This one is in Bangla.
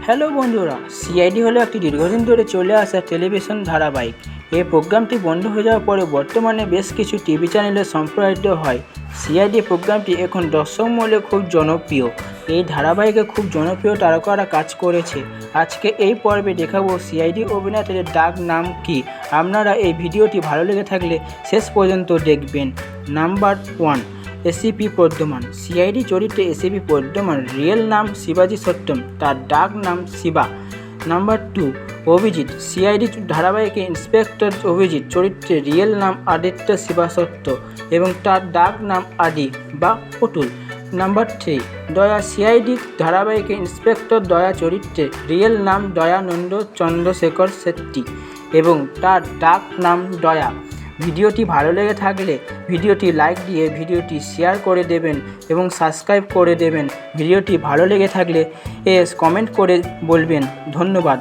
হ্যালো বন্ধুরা, সিআইডি হলো একটি দীর্ঘদিন ধরে চলে আসা টেলিভিশন ধারাবাহিক। এই প্রোগ্রামটি বন্ধ হয়ে যাওয়ার পরে বর্তমানে বেশ কিছু টিভি চ্যানেলে সম্প্রচারিত হয়। সিআইডি প্রোগ্রামটি এখন দর্শক মহলে খুব জনপ্রিয়। এই ধারাবাহিকে খুব জনপ্রিয় তারকারা কাজ করেছে। আজকে এই পর্বে দেখাবো সিআইডি অভিনেতাদের ডাক নাম কি। আপনারা এই ভিডিওটি ভালো লেগে থাকলে শেষ পর্যন্ত দেখবেন। Number 1, ACP পদ্মমান। সিআইডি চরিত্রে এসিপি পদ্মমান রিয়েল নাম শিবাজি সত্যম, তার ডাক নাম শিবা। নাম্বার 2, অভিজিৎ। সিআইডি ধারাবাহিকে ইন্সপেক্টর অভিজিৎ চরিত্রে রিয়েল নাম আদিত্য শিবাসত্য এবং তার ডাক নাম আদি বা পটুল। নাম্বার 3, দয়া। সিআইডি ধারাবাহিকে ইন্সপেক্টর দয়া চরিত্রে রিয়েল নাম দয়ানন্দ চন্দ্রশেখর শেট্টি এবং তার ডাক নাম দয়া। ভিডিওটি ভালো লেগে থাকলে ভিডিওটি লাইক দিয়ে ভিডিওটি শেয়ার করে দেবেন এবং সাবস্ক্রাইব করে দেবেন। ভিডিওটি ভালো লেগে থাকলে কমেন্ট করে বলবেন। ধন্যবাদ।